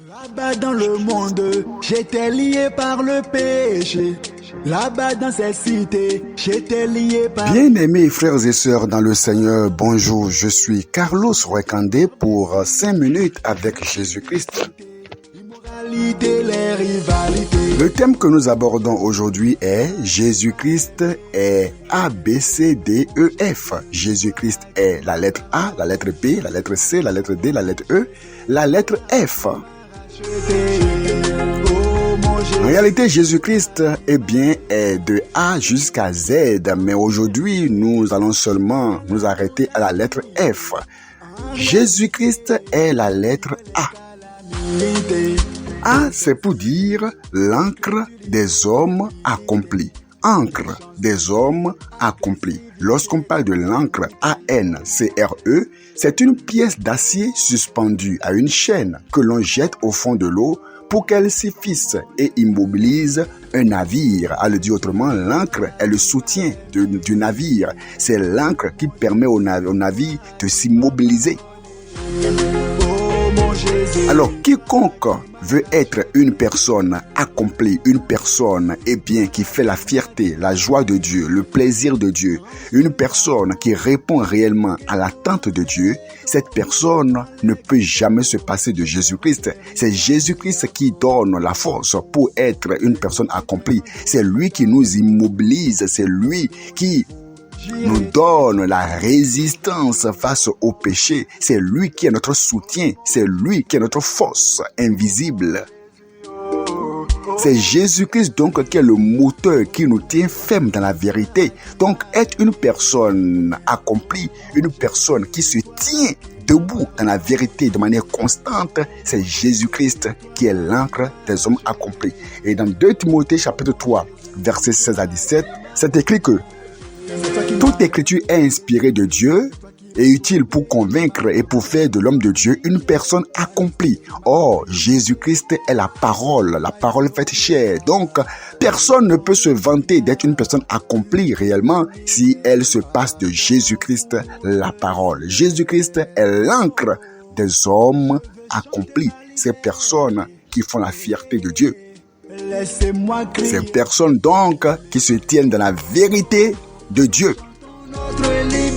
Là-bas dans le monde, j'étais lié par le péché. Là-bas dans cette cité, j'étais lié par... Bien-aimés frères et sœurs dans le Seigneur, bonjour, je suis Carlos Rekandé pour 5 minutes avec Jésus-Christ. Le thème que nous abordons aujourd'hui est Jésus-Christ est A, B, C, D, E, F. Jésus-Christ est la lettre A, la lettre B, la lettre C, la lettre D, la lettre E, la lettre F. En réalité, Jésus-Christ est de A jusqu'à Z, mais aujourd'hui, nous allons seulement nous arrêter à la lettre F. Jésus-Christ est la lettre A. A, c'est pour dire l'encre des hommes accomplis. Encre des hommes accomplis. Lorsqu'on parle de l'encre A-N-C-R-E, c'est une pièce d'acier suspendue à une chaîne que l'on jette au fond de l'eau pour qu'elle s'y fixe et immobilise un navire. À le dire autrement, l'encre est le soutien du navire. C'est l'encre qui permet au navire de s'immobiliser. Alors, quiconque veut être une personne accomplie, une personne qui fait la fierté, la joie de Dieu, le plaisir de Dieu, une personne qui répond réellement à l'attente de Dieu, cette personne ne peut jamais se passer de Jésus-Christ. C'est Jésus-Christ qui donne la force pour être une personne accomplie. C'est lui qui nous immobilise, c'est lui qui nous donne la résistance face au péché. C'est lui qui est notre soutien. C'est lui qui est notre force invisible. C'est Jésus-Christ donc qui est le moteur qui nous tient ferme dans la vérité. Donc être une personne accomplie, une personne qui se tient debout dans la vérité de manière constante, c'est Jésus-Christ qui est l'encre des hommes accomplis. Et dans 2 Timothée chapitre 3, versets 16 à 17, c'est écrit que toute écriture est inspirée de Dieu et utile pour convaincre et pour faire de l'homme de Dieu une personne accomplie. Or, Jésus-Christ est la parole faite chair. Donc, personne ne peut se vanter d'être une personne accomplie réellement si elle se passe de Jésus-Christ, la parole. Jésus-Christ est l'encre des hommes accomplis. Ces personnes qui font la fierté de Dieu. Ces personnes donc qui se tiennent dans la vérité de Dieu.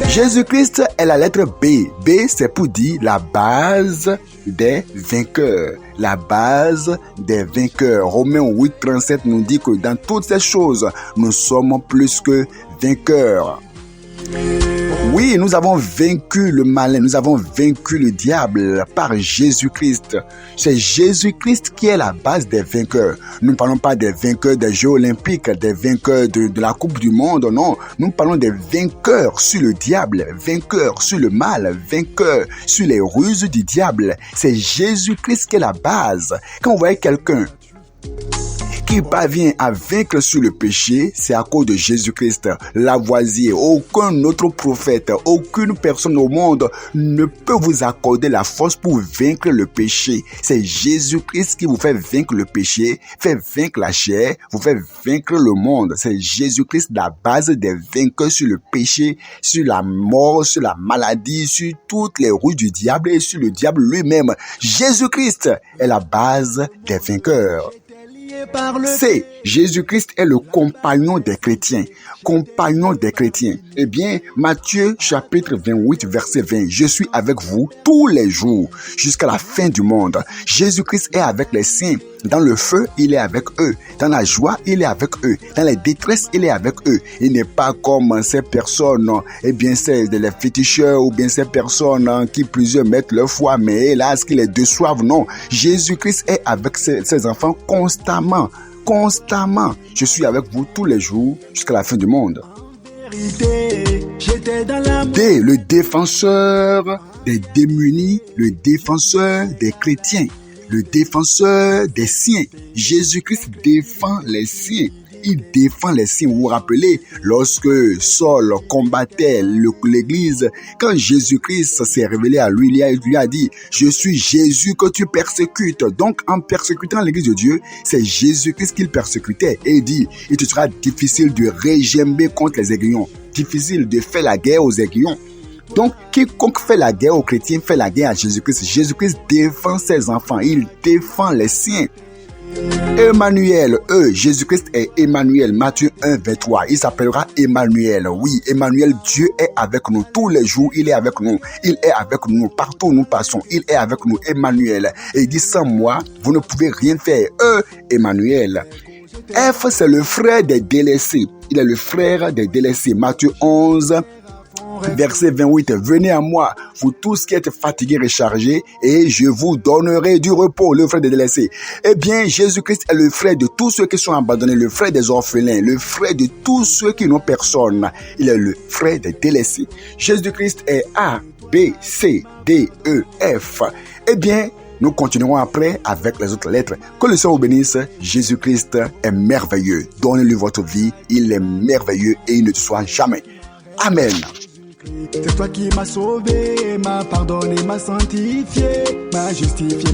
Jésus-Christ est la lettre B. B, c'est pour dire la base des vainqueurs. La base des vainqueurs. Romains 8, 37 nous dit que dans toutes ces choses, nous sommes plus que vainqueurs. Oui, nous avons vaincu le malin, nous avons vaincu le diable par Jésus-Christ. C'est Jésus-Christ qui est la base des vainqueurs. Nous ne parlons pas des vainqueurs des Jeux Olympiques, des vainqueurs de la Coupe du Monde, non. Nous parlons des vainqueurs sur le diable, vainqueurs sur le mal, vainqueurs sur les ruses du diable. C'est Jésus-Christ qui est la base. Quand vous voyez quelqu'un qui parvient à vaincre sur le péché, c'est à cause de Jésus-Christ, Lavoisier. Aucun autre prophète, aucune personne au monde ne peut vous accorder la force pour vaincre le péché. C'est Jésus-Christ qui vous fait vaincre le péché, fait vaincre la chair, vous fait vaincre le monde. C'est Jésus-Christ la base des vainqueurs sur le péché, sur la mort, sur la maladie, sur toutes les roues du diable et sur le diable lui-même. Jésus-Christ est la base des vainqueurs. C'est Jésus-Christ est le compagnon des chrétiens. Compagnon des chrétiens. Eh bien, Matthieu chapitre 28 verset 20. Je suis avec vous tous les jours jusqu'à la fin du monde. Jésus-Christ est avec les saints. Dans le feu, il est avec eux. Dans la joie, il est avec eux. Dans les détresses, il est avec eux. Il n'est pas comme ces personnes, c'est les féticheurs ou bien ces personnes qui plusieurs mettent leur foi, mais hélas, qui les déçoivent. Non, Jésus-Christ est avec ses enfants constamment. Constamment. Je suis avec vous tous les jours jusqu'à la fin du monde. D, le défenseur des démunis, le défenseur des chrétiens. Le défenseur des siens. Jésus-Christ défend les siens. Il défend les siens. Vous vous rappelez, lorsque Saul combattait l'église, quand Jésus-Christ s'est révélé à lui, il lui a dit, je suis Jésus que tu persécutes. Donc, en persécutant l'église de Dieu, c'est Jésus-Christ qu'il persécutait. Et il dit, il te sera difficile de régimber contre les aiguillons. Difficile de faire la guerre aux aiguillons. Donc, quiconque fait la guerre aux chrétiens fait la guerre à Jésus-Christ. Jésus-Christ défend ses enfants, il défend les siens. Emmanuel, Jésus-Christ est Emmanuel, Matthieu 1, 23. Il s'appellera Emmanuel. Oui, Emmanuel, Dieu est avec nous tous les jours. Il est avec nous. Il est avec nous partout où nous passons. Il est avec nous, Emmanuel. Et il dit, sans moi, vous ne pouvez rien faire. Emmanuel. F, c'est le frère des délaissés. Il est le frère des délaissés. Matthieu 11, verset 28. Venez à moi, vous tous qui êtes fatigués et chargés, et je vous donnerai du repos, le frère des délaissés. Eh bien, Jésus-Christ est le frère de tous ceux qui sont abandonnés, le frère des orphelins, le frère de tous ceux qui n'ont personne. Il est le frère des délaissés. Jésus-Christ est A, B, C, D, E, F. Eh bien, nous continuerons après avec les autres lettres. Que le Seigneur vous bénisse. Jésus-Christ est merveilleux. Donnez-lui votre vie. Il est merveilleux et il ne soit jamais. Amen. C'est toi qui m'as sauvé, m'a pardonné, m'a sanctifié, m'a justifié.